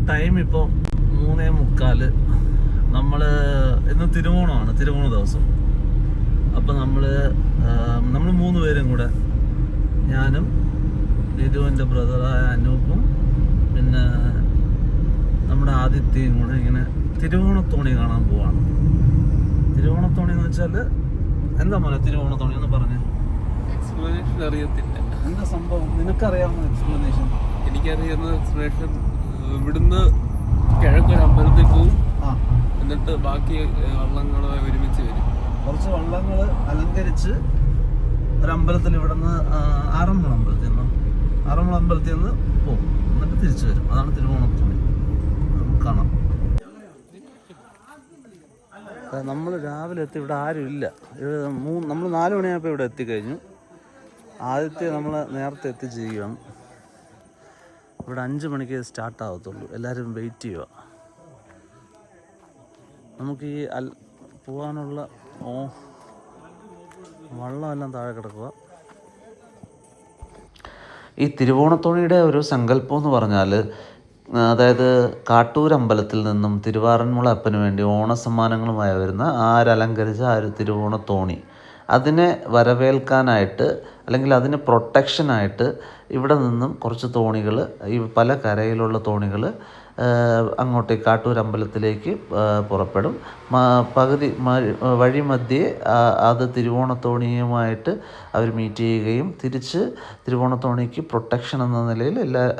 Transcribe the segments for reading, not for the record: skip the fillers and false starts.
Time ഇപ്പോൾ 3:45. ഇന്ന് തിരുവോണമാണ്, തിരുവോണ ദിവസം. അപ്പം നമ്മൾ 3 പേരും കൂടെ, ഞാനും ലിരുവിൻ്റെ ബ്രദറായ അനൂപും പിന്നെ നമ്മുടെ ആദിത്യയും കൂടെ ഇങ്ങനെ തിരുവോണത്തോണി കാണാൻ പോവാണ്. തിരുവോണത്തോണി എന്ന് വെച്ചാൽ എന്താ മോനെ തിരുവോണത്തോണി എന്ന് പറഞ്ഞ്? എക്സ്പ്ലനേഷൻ അറിയത്തില്ല. എന്താ സംഭവം? നിനക്കറിയാവുന്ന എക്സ്പ്ലനേഷൻ? എനിക്കറിയുന്ന എക്സ്പ്ലനേഷൻ, ഇവിടുന്ന് കിഴക്കൊരു അമ്പലത്തിൽ പോവും, എന്നിട്ട് ബാക്കി വള്ളങ്ങൾ ഒരുമിച്ച് വരും. കുറച്ച് വള്ളങ്ങൾ അലങ്കരിച്ച് ഒരമ്പലത്തിൽ ഇവിടുന്ന് ആറന്മുള അമ്പലത്തിൽ നിന്ന് പോകും, എന്നിട്ട് തിരിച്ചു വരും. അതാണ് തിരുവോണത്തോണി. കാണാം. നമ്മൾ രാവിലെ എത്തി. ഇവിടെ ആരും ഇല്ല. നമ്മൾ 4 മണിയായപ്പോൾ ഇവിടെ എത്തിക്കഴിഞ്ഞു. ആദ്യത്തെ നമ്മൾ നേരത്തെ എത്തിച്ചിരിക്കുകയാണ്. ഇവിടെ 5 മണിക്ക് സ്റ്റാർട്ട് ആവത്തുള്ളൂ. എല്ലാവരും വെയിറ്റ് ചെയ്യുക. നമുക്ക് ഈ പോകാനുള്ള വള്ളമെല്ലാം താഴെ കിടക്കുക. ഈ തിരുവോണത്തോണിയുടെ ഒരു സങ്കല്പം എന്ന് പറഞ്ഞാൽ, അതായത് കാട്ടൂരമ്പലത്തിൽ നിന്നും തിരുവാറന്മുള അപ്പന് വേണ്ടി ഓണസമ്മാനങ്ങളുമായി വരുന്ന അലങ്കരിച്ച ആ ഒരു തിരുവോണത്തോണി, അതിനെ വരവേൽക്കാനായിട്ട് അല്ലെങ്കിൽ അതിന് പ്രൊട്ടക്ഷനായിട്ട് ഇവിടെ നിന്നും കുറച്ച് തോണികൾ, ഈ പല കരയിലുള്ള തോണികൾ അങ്ങോട്ടേക്ക് കാട്ടൂരമ്പലത്തിലേക്ക് പുറപ്പെടും. വഴിമധ്യേ അത് തിരുവോണത്തോണിയുമായിട്ട് അവർ മീറ്റ് ചെയ്യുകയും തിരിച്ച് തിരുവോണത്തോണിക്ക് പ്രൊട്ടക്ഷൻ എന്ന നിലയിൽ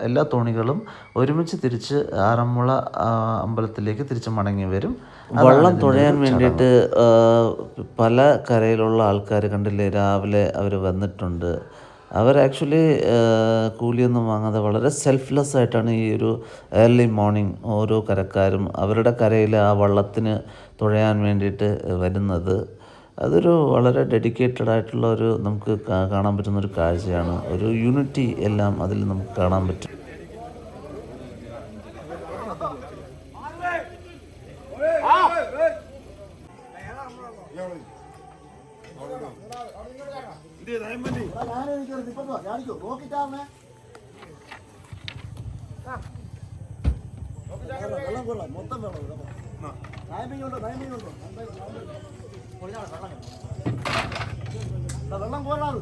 എല്ലാ തോണികളും ഒരുമിച്ച് തിരിച്ച് ആറന്മുള അമ്പലത്തിലേക്ക് തിരിച്ച് മടങ്ങി വരും. വള്ളം തുഴയാൻ വേണ്ടിയിട്ട് പല കരയിലുള്ള ആൾക്കാർ കണ്ടില്ലേ, രാവിലെ അവർ വന്നിട്ടുണ്ട്. അവർ ആക്ച്വലി കൂലിയൊന്നും വാങ്ങാതെ വളരെ സെൽഫ്ലെസ് ആയിട്ടാണ് ഈ ഒരു ഏർലി മോർണിംഗ് ഓരോ കരക്കാരും അവരുടെ കരയിൽ ആ വള്ളത്തിന് തുഴയാൻ വേണ്ടിയിട്ട് വരുന്നത്. അതൊരു വളരെ ഡെഡിക്കേറ്റഡ് ആയിട്ടുള്ള നമുക്ക് കാണാൻ പറ്റുന്നൊരു കാഴ്ചയാണ്. ഒരു യൂണിറ്റി എല്ലാം അതിൽ നമുക്ക് കാണാൻ പറ്റും. വെള്ളം പോരാത്.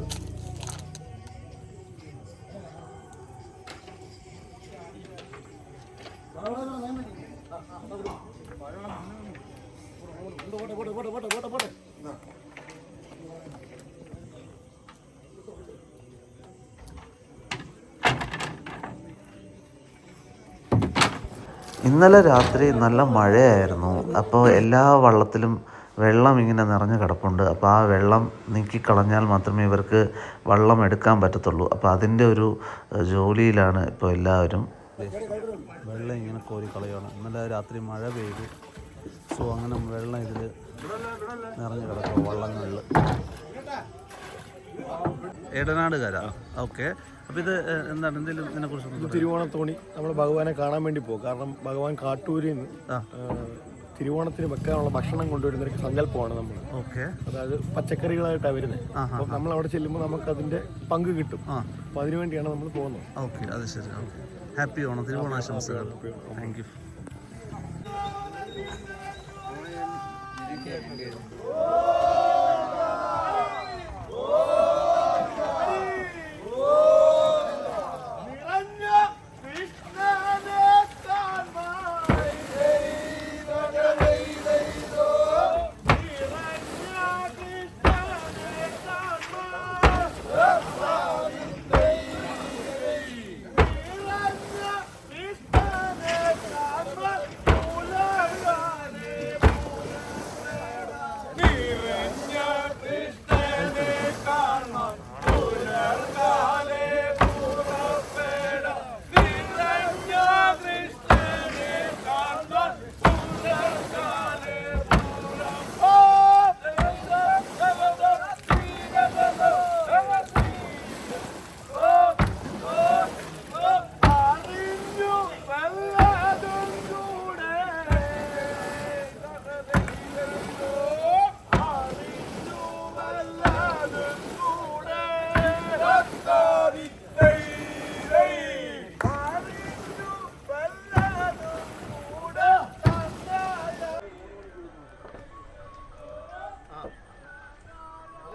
ഇന്നലെ രാത്രി നല്ല മഴയായിരുന്നു. അപ്പോൾ എല്ലാ വള്ളത്തിലും വെള്ളം ഇങ്ങനെ നിറഞ്ഞു കിടപ്പുണ്ട്. അപ്പോൾ ആ വെള്ളം നീക്കിക്കളഞ്ഞാൽ മാത്രമേ ഇവർക്ക് വെള്ളം എടുക്കാൻ പറ്റത്തുള്ളൂ. അപ്പോൾ അതിൻ്റെ ഒരു ജോലിയിലാണ് ഇപ്പോൾ എല്ലാവരും. വെള്ളം ഇങ്ങനെ കോരിക്കളയാണ്. ഇന്നലെ രാത്രി മഴ പെയ്തു. സോ അങ്ങനെ വെള്ളം ഇതിൽ നിറഞ്ഞു കിടക്കും വള്ളങ്ങളിൽ. ഏടനാടുകാര. ഓക്കെ. അപ്പോൾ ഇത് എന്താണ്, എന്തെങ്കിലും ഇതിനെക്കുറിച്ച്? തിരുവോണത്തോണി നമ്മൾ ഭഗവാനെ കാണാൻ വേണ്ടി പോകും. കാരണം ഭഗവാൻ കാട്ടൂരിൽ നിന്ന് തിരുവോണത്തിന് വെക്കാനുള്ള ഭക്ഷണം കൊണ്ടുവരുന്നൊരു സങ്കല്പമാണ് നമ്മൾ. ഓക്കെ. അതായത് പച്ചക്കറികളായിട്ടാണ് വരുന്നത്. അപ്പോൾ നമ്മൾ അവിടെ ചെല്ലുമ്പോൾ നമുക്ക് അതിൻ്റെ പങ്ക് കിട്ടും. അപ്പോൾ അതിനുവേണ്ടിയാണ് നമ്മൾ പോകുന്നത്. ഓക്കെ, അത് ശരി. ഓക്കെ. ഹാപ്പി ഓണം, തിരുവോണാശംസകൾ. Thank you.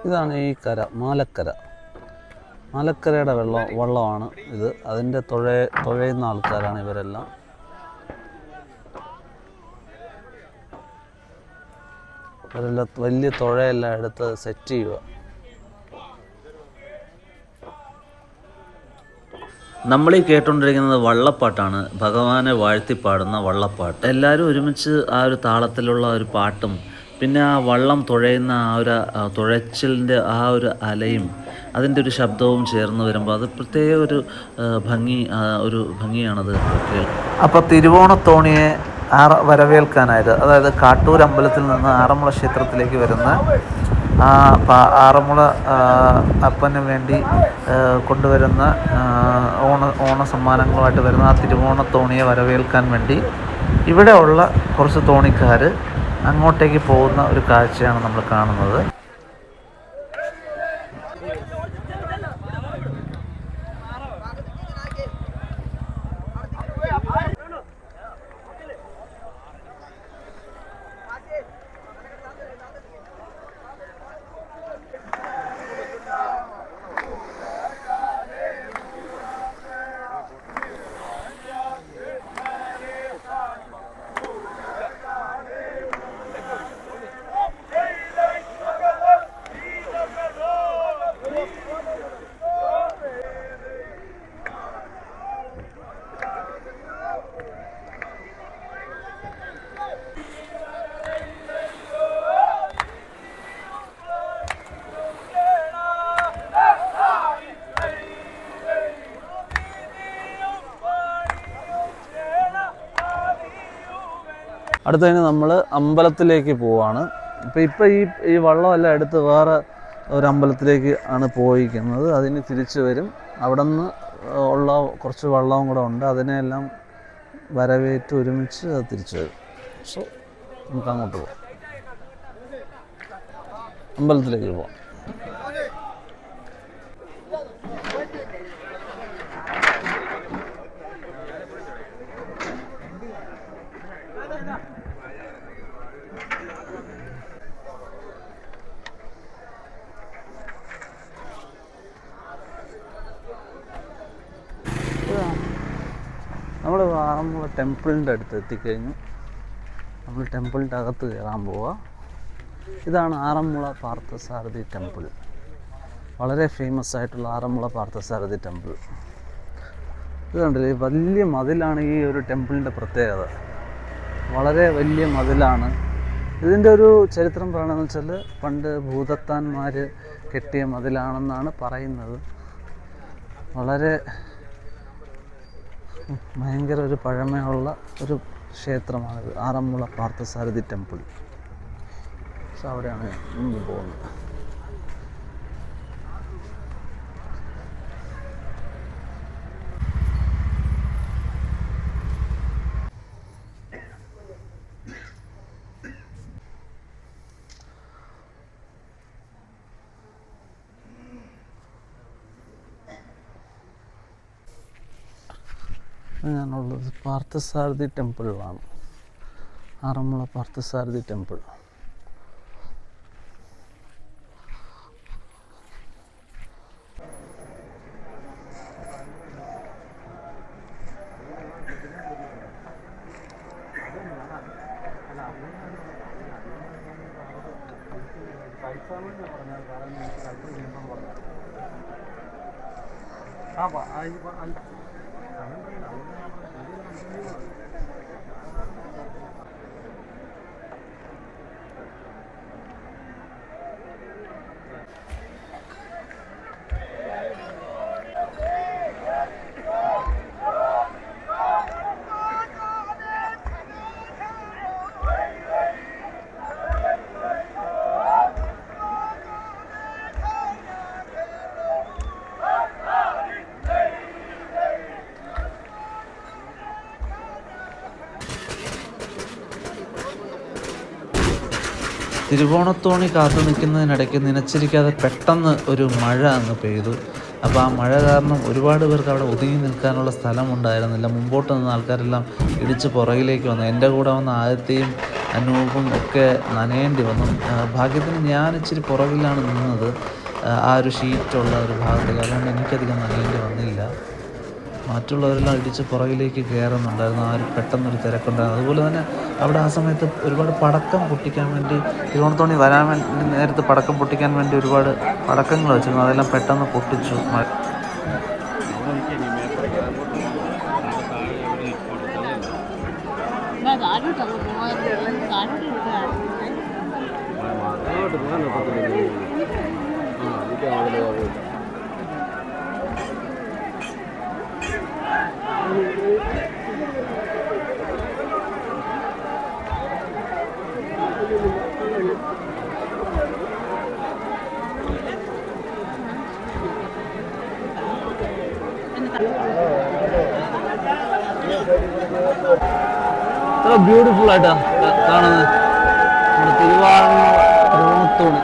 ഇതാണ് ഈ കര, മാലക്കര. മാലക്കരയുടെ വള്ളമാണ് ഇത്. അതിൻ്റെ തുഴയുന്ന ആൾക്കാരാണ് ഇവരെല്ലാം. ഇവരെല്ലാം വലിയ തുഴയെല്ലാം എടുത്ത് സെറ്റ് ചെയ്യുക. നമ്മളീ കേട്ടുകൊണ്ടിരിക്കുന്നത് വള്ളപ്പാട്ടാണ്, ഭഗവാനെ വാഴ്ത്തിപ്പാടുന്ന വള്ളപ്പാട്ട്. എല്ലാവരും ഒരുമിച്ച് ആ ഒരു താളത്തിലുള്ള ഒരു പാട്ടും പിന്നെ ആ വള്ളം തുഴയുന്ന ആ ഒരു തുഴച്ചിലിൻ്റെ ആ ഒരു അലയും അതിൻ്റെ ഒരു ശബ്ദവും ചേർന്ന് വരുമ്പോൾ അത് പ്രത്യേക ഒരു ഭംഗിയാണത് കേൾക്കുക. അപ്പോൾ തിരുവോണത്തോണിയെ വരവേൽക്കാനായത്, അതായത് കാട്ടൂർ അമ്പലത്തിൽ നിന്ന് ആറന്മുള ക്ഷേത്രത്തിലേക്ക് വരുന്ന ആറന്മുള അപ്പന് വേണ്ടി കൊണ്ടുവരുന്ന ഓണ സമ്മാനങ്ങളുമായിട്ട് വരുന്ന ആ തിരുവോണത്തോണിയെ വരവേൽക്കാൻ വേണ്ടി ഇവിടെയുള്ള കുറച്ച് തോണിക്കാർ അങ്ങോട്ടേക്ക് പോകുന്ന ഒരു കാഴ്ചയാണ് നമ്മൾ കാണുന്നത്. അടുത്തതിന് നമ്മൾ അമ്പലത്തിലേക്ക് പോവാണ്. ഇപ്പോൾ ഈ വള്ളമെല്ലാം എടുത്ത് വേറെ ഒരു അമ്പലത്തിലേക്ക് ആണ് പോയിരിക്കുന്നത്. അതിന് തിരിച്ചു വരും. അവിടെ നിന്ന് ഉള്ള കുറച്ച് വള്ളവും കൂടെ ഉണ്ട്. അതിനെല്ലാം വരവേറ്റ് ഒരുമിച്ച് അത് തിരിച്ചു വരും. സോ നമുക്ക് അങ്ങോട്ട് പോവാം, അമ്പലത്തിലേക്ക് പോവാം. നമ്മൾ ആറന്മുള ടെമ്പിളിൻ്റെ അടുത്ത് എത്തിക്കഴിഞ്ഞു. നമ്മൾ ടെമ്പിളിൻ്റെ അകത്ത് കയറാൻ പോവുക. ഇതാണ് ആറന്മുള പാർത്ഥസാരഥി ടെമ്പിൾ. വളരെ ഫേമസ് ആയിട്ടുള്ള ആറന്മുള പാർത്ഥസാരഥി ടെമ്പിൾ. ഇത് കണ്ടില്ലേ, വലിയ മതിലാണ് ഈ ഒരു ടെമ്പിളിൻ്റെ പ്രത്യേകത. വളരെ വലിയ മതിലാണ്. ഇതിൻ്റെ ഒരു ചരിത്രം പറയണമെന്ന് വെച്ചാൽ പണ്ട് ഭൂതത്താന്മാർ കെട്ടിയ മതിലാണെന്നാണ് പറയുന്നത്. വളരെ ഭയങ്കര ഒരു പഴമയുള്ള ഒരു ക്ഷേത്രമാണിത്, ആറന്മുള പാർത്ഥസാരഥി ടെമ്പിൾ. സോ അവിടെയാണ് മുന്നിൽ പോകുന്നത്. ഞാനുള്ളത് പാർത്ഥസാരഥി ടെമ്പിളിലാണ്, ആറന്മുള പാർത്ഥസാരഥി ടെമ്പിൾ. തിരുവോണത്തോണി കാത്തു നിൽക്കുന്നതിനിടയ്ക്ക് നനച്ചിരിക്കാതെ പെട്ടെന്ന് ഒരു മഴ അങ്ങ് പെയ്തു. അപ്പോൾ ആ മഴ കാരണം ഒരുപാട് പേർക്ക് അവിടെ ഒതുങ്ങി നിൽക്കാനുള്ള സ്ഥലം ഉണ്ടായിരുന്നില്ല. മുമ്പോട്ട് നിന്ന ആൾക്കാരെല്ലാം ഇടിച്ച് പുറകിലേക്ക് വന്നു. എൻ്റെ കൂടെ വന്ന ആദ്യത്തെയും അനൂപും ഒക്കെ നനയേണ്ടി വന്നു. ഭാഗ്യത്തിന് ഞാൻ ഇച്ചിരി പുറകിലാണ് നിന്നത്, ആ ഒരു ഷീറ്റുള്ള ഒരു ഭാഗത്തേക്ക്, അതുകൊണ്ട് എനിക്കധികം നനയേണ്ടി വന്നില്ല. മറ്റുള്ളവരെല്ലാം ഇടിച്ച് പുറകിലേക്ക് കയറുന്നുണ്ടായിരുന്നു. ആ ഒരു പെട്ടെന്നൊരു തിരക്കുണ്ടായിരുന്നു. അതുപോലെ തന്നെ അവിടെ ആ സമയത്ത് ഒരുപാട് പടക്കം പൊട്ടിക്കാൻ വേണ്ടി, തിരുവോണത്തോണി വരാൻ വേണ്ടി നേരത്തെ പടക്കം പൊട്ടിക്കാൻ വേണ്ടി ഒരുപാട് പടക്കങ്ങൾ വെച്ചിരുന്നു. അതെല്ലാം പെട്ടെന്ന് പൊട്ടിച്ചു. ഇത്ര ബ്യൂട്ടിഫുൾ ആയിട്ടാ കാണുന്നത് നമ്മുടെ തിരുവോണത്തോണി.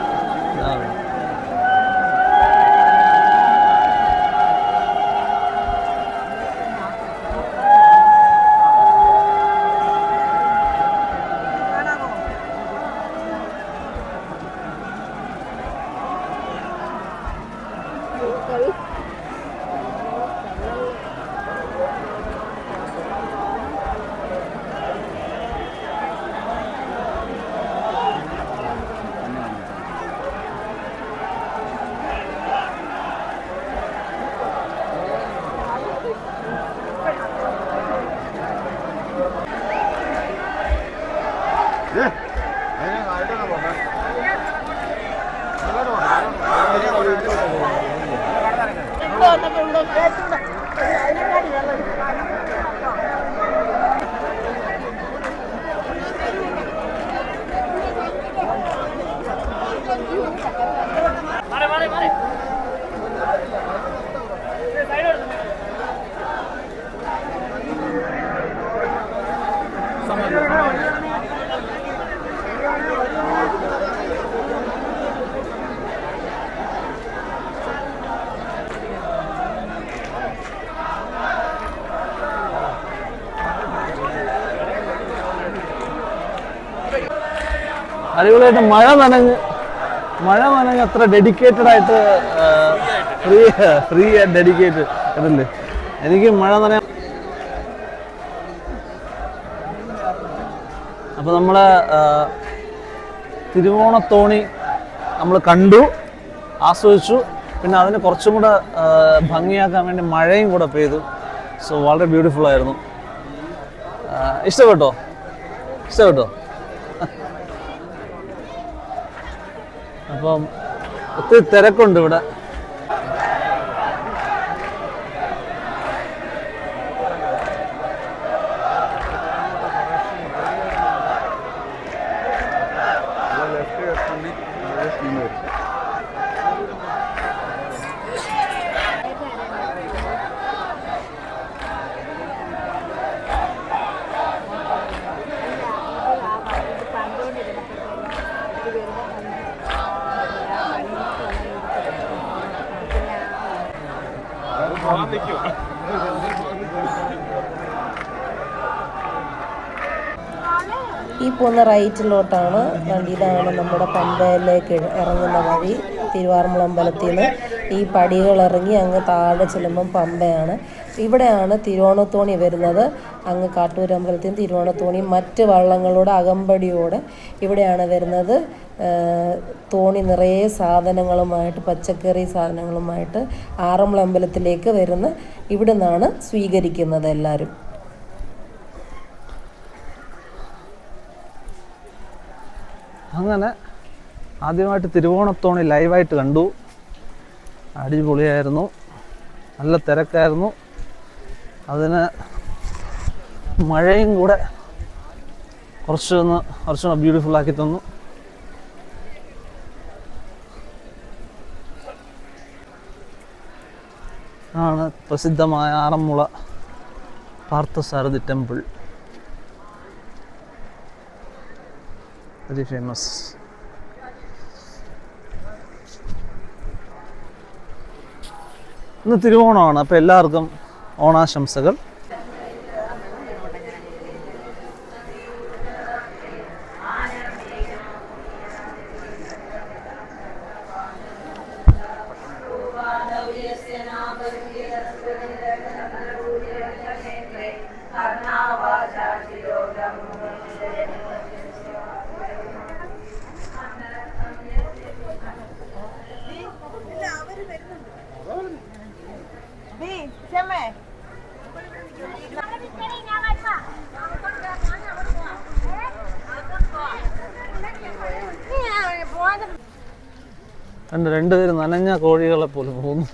അടിപൊളിയായിട്ട് മഴ നനഞ്ഞ് അത്ര ഡെഡിക്കേറ്റഡ് ആയിട്ട് ഫ്രീ ആൻഡ് ഡെഡിക്കേറ്റഡ് അതല്ലേ. എനിക്ക് മഴ നനയാൻ. അപ്പോൾ നമ്മളെ തിരുവോണത്തോണി നമ്മൾ കണ്ടു, ആസ്വദിച്ചു. പിന്നെ അതിന് കുറച്ചും കൂടെ ഭംഗിയാക്കാൻ വേണ്ടി മഴയും കൂടെ പെയ്തു. സോ വളരെ ബ്യൂട്ടിഫുൾ ആയിരുന്നു. ഇഷ്ടപ്പെട്ടോ? അപ്പം ഒത്തിരി തിരക്കുണ്ട് ഇവിടെ. ഈ പോകുന്ന റൈറ്റിലോട്ടാണ്. ഇതാണ് നമ്മുടെ പമ്പയിലേക്ക് ഇറങ്ങുന്ന വഴി. തിരുവാർമുള അമ്പലത്തിൽ നിന്ന് ഈ പടികൾ ഇറങ്ങി അങ്ങ് താഴെ ചെല്ലുമ്പം പമ്പയാണ്. ഇവിടെയാണ് തിരുവോണത്തോണി വരുന്നത്. അങ്ങ് കാട്ടൂരമ്പലത്തിൽ നിന്ന് തിരുവോണത്തോണി മറ്റ് വള്ളങ്ങളുടെ അകമ്പടിയോടെ ഇവിടെയാണ് വരുന്നത്. തോണി നിറയെ സാധനങ്ങളുമായിട്ട്, പച്ചക്കറി സാധനങ്ങളുമായിട്ട് ആറന്മുള അമ്പലത്തിലേക്ക് വരുന്ന ഇവിടെ നിന്നാണ് സ്വീകരിക്കുന്നത് എല്ലാവരും. അങ്ങനെ ആദ്യമായിട്ട് തിരുവോണത്തോണി ലൈവായിട്ട് കണ്ടു. അടിപൊളിയായിരുന്നു, നല്ല തിരക്കായിരുന്നു. അതിന് മഴയും കൂടെ കുറച്ചുകൂടെ ബ്യൂട്ടിഫുൾ ആക്കി തന്നു. ആണ് പ്രസിദ്ധമായ Aranmula Parthasarathy temple. Very famous. ഇന്ന് തിരുവോണമാണ്. അപ്പോൾ എല്ലാവർക്കും ഓണാശംസകൾ. രണ്ടുപേരും നനഞ്ഞ കോഴികളെ പോലെ പോകുന്നു.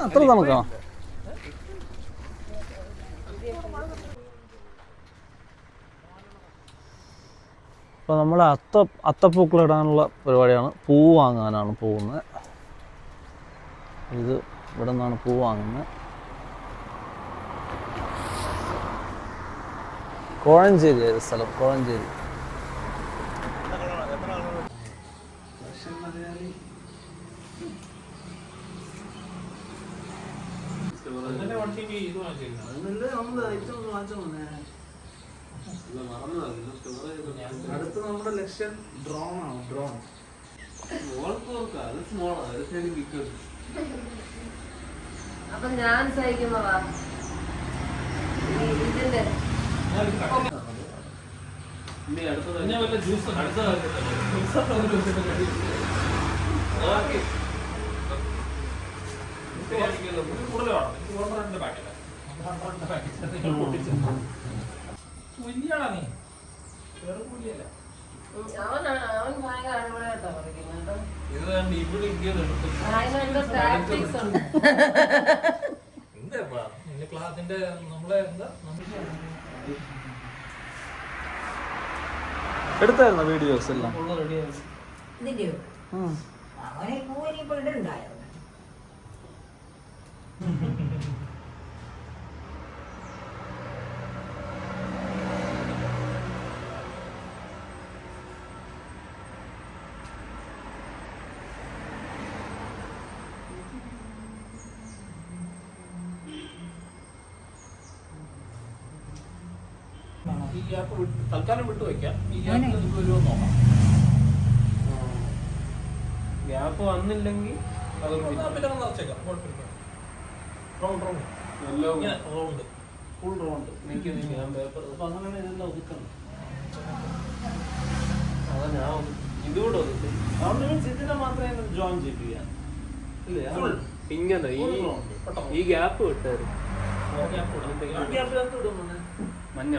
അത്ര തണുക്കണോ? അപ്പോൾ നമ്മൾ അത്തപ്പൂക്കളിടാനുള്ള പരിപാടിയാണ്. പൂ വാങ്ങാനാണ് പോകുന്നത്. ഇത് ഇവിടെ നിന്നാണ് പൂ വാങ്ങുന്നത്. കോഴഞ്ചേരി ആയത് സ്ഥലം, കോഴഞ്ചേരി. അടുത്ത നമ്മുടെ ലക്ഷ്യം ഡ്രോൺ ആണ്. ഡ്രോൺ അപ്പൊ ഞാൻ സഹിക്കുന്നതാ ഇതിന്റെ അവൻ ഭയങ്കര അടിപൊളിയായിട്ടാ പറയുന്നത്. അതിനെന്തോ ടാക്ടിക്സ് ഉണ്ട്. എടുത്തായിരുന്നോ വീഡിയോസ് എല്ലാം? ഈ ഗ്യാപ്പ് തൽക്കാലം വിട്ടു വയ്ക്കാം. ഈ ഗ്യാപ്പിൽ നമുക്ക് വരുമോ നോക്കാം. ഗ്യാപ്പ് വന്നില്ലെങ്കിൽ പിന്നെ നിറച്ചേക്കാം, കുഴപ്പമില്ല. റൗണ്ട് റൗണ്ട് ഫുൾ റൗണ്ട് ഞാൻ പേപ്പർ. അപ്പൊ അങ്ങനെ ഇതെല്ലാം ഒതുക്കണം. അതാ ഞാൻ ഇതുകൂടെ ഒതുക്കും. അതുകൊണ്ട് മീൻസ് ഇതിനെ മാത്രമേ ജോയിൻ ചെയ്യിപ്പിക്കാൻ ഇല്ലേ? ഇങ്ങനെ ഈ ഗ്യാപ്പ് വിട്ടായിരുന്നു. മഞ്ഞ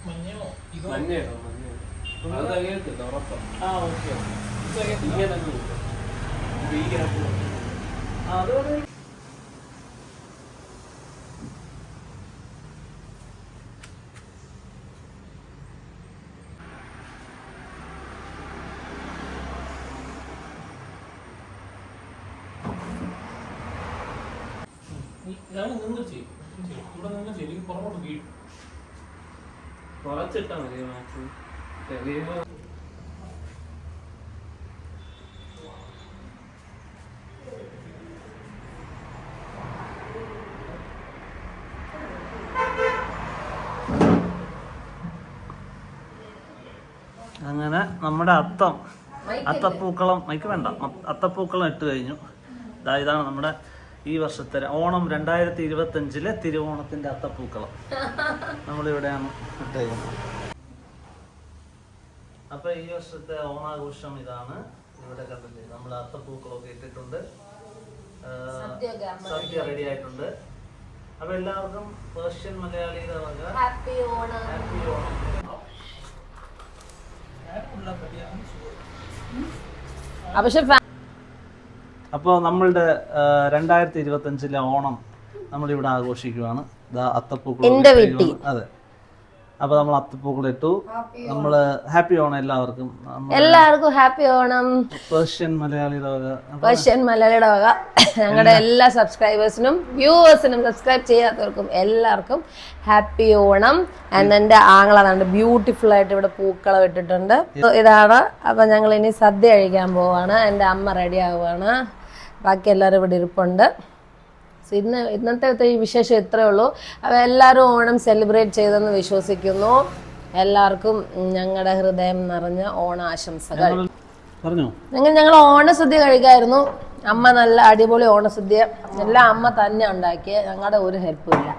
മഞ്ഞയോ ഇതോ? മഞ്ഞയോ അത് തികയത്തില്ല ഉറപ്പാണ്. ഓക്കെ. ഇങ്ങനെ ഈ ഗ്യാപ്പ് അതുകൊണ്ട് ഞാൻ നിന്ന് ചെയ്യും. ഇവിടെ നിന്ന് ചെയ്യും, പുറകോട്ട് വീഴും. കുറച്ചിട്ടാ മതി മാക്സിമം. അങ്ങനെ നമ്മുടെ അത്തപ്പൂക്കളം മൈക്ക് വേണ്ട, അത്തപ്പൂക്കളം ഇട്ട് കഴിഞ്ഞു. ഇതാണ് നമ്മുടെ ഈ വർഷത്തെ ഓണം 2025 തിരുവോണത്തിന്റെ അത്തപ്പൂക്കളം നമ്മളിവിടെയാണ് ഇട്ടേക്കുന്നത്. അപ്പൊ ഈ വർഷത്തെ ഓണാഘോഷം ഇതാണ്. ഇവിടെ കണ്ടില്ലേ നമ്മൾ അത്തപ്പൂക്കളമൊക്കെ ഇട്ടിട്ടുണ്ട്. സദ്യ റെഡി ആയിട്ടുണ്ട്. അപ്പൊ എല്ലാവർക്കും പേർഷ്യൻ മലയാളിയുടെ വക ഹാപ്പി ഓണം. ഹാപ്പി ഓണം. അപ്പോൾ നമ്മളുടെ 2025 ഓണം നമ്മളിവിടെ ആഘോഷിക്കുകയാണ്. അത്തപ്പൂക്കൾ. അതെ, അപ്പോൾ നമ്മൾ അത്തപ്പൂക്കൾ ഇട്ടു. നമ്മൾ ഹാപ്പി ഓണം എല്ലാവർക്കും. ഹാപ്പി ഓണം. പേർഷ്യൻ മലയാളിയുടെ വക ഞങ്ങളുടെ എല്ലാ സബ്സ്ക്രൈബേഴ്സിനും വ്യൂവേഴ്സിനും സബ്സ്ക്രൈബ് ചെയ്യാത്തവർക്കും എല്ലാവർക്കും ഹാപ്പി ഓണം. ആൻഡ് എൻ്റെ ആങ്ങളാണ് ബ്യൂട്ടിഫുൾ ആയിട്ട് ഇവിടെ പൂക്കളം ഇട്ടിട്ടുണ്ട്. ഇതാണ്. അപ്പൊ ഞങ്ങൾ ഇനി സദ്യ കഴിക്കാൻ പോവാണ്. എൻ്റെ അമ്മ റെഡി ആവുകയാണ്. ബാക്കി എല്ലാവരും ഇവിടെ ഇരിപ്പുണ്ട്. ഇന്നത്തെ ഈ വിശേഷം ഇത്രയേ ഉള്ളൂ. അപ്പോൾ എല്ലാവരും ഓണം സെലിബ്രേറ്റ് ചെയ്തെന്ന് വിശ്വസിക്കുന്നു. എല്ലാവർക്കും ഞങ്ങളുടെ ഹൃദയം നിറഞ്ഞ ഓണാശംസകൾ. പറഞ്ഞോ. ഞങ്ങൾ ഓണസദ്യ കഴിക്കായിരുന്നു. അമ്മ നല്ല അടിപൊളി ഓണസദ്യ, എല്ലാം അമ്മ തന്നെ ഉണ്ടാക്കിയ, ഞങ്ങളുടെ ഒരു ഹെൽപ്പും ഇല്ല.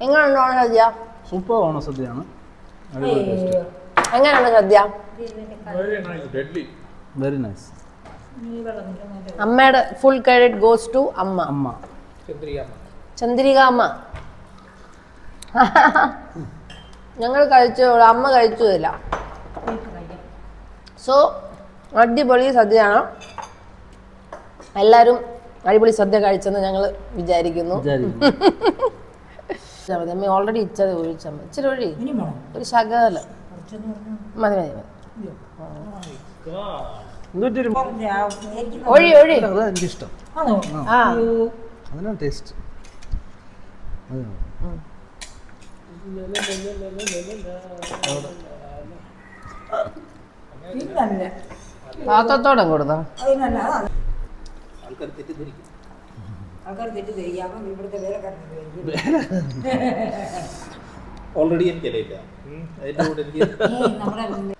എങ്ങനെയുണ്ട് ഓണസദ്യ? സൂപ്പർ ഓണസദ്യയാണ്. എങ്ങനെയാണ് സദ്യ? Very nice. അമ്മയുടെ ഫുൾ ക്രെഡിറ്റ് ഗോസ് ടു അമ്മ. അമ്മ ചന്ദ്രിക അമ്മ. ഞങ്ങൾ കഴിച്ചു, അമ്മ കഴിച്ചില്ല. സോ അടിപൊളി സദ്യയാണ്. എല്ലാവരും അടിപൊളി സദ്യ കഴിച്ചെന്ന് ഞങ്ങൾ വിചാരിക്കുന്നു. ഓൾറെഡി ഇച്ചത് ഒഴിച്ചമ്മ, ഇച്ചിരി ഒഴി, ഒരു ശകലം മതി മതി മതി. ഒഴി ഒഴി. അതാ എനിക്കിഷ്ടം. ആ അതിനാണ് ടേസ്റ്റ്. പാത്രത്തോടെ കൊടുത്താ ആൾക്കാർ തെറ്റിദ്ധരിക്കും. ഓൾറെഡി എനിക്കറിയില്ല. അതിന്റെ കൂടെ എനിക്ക്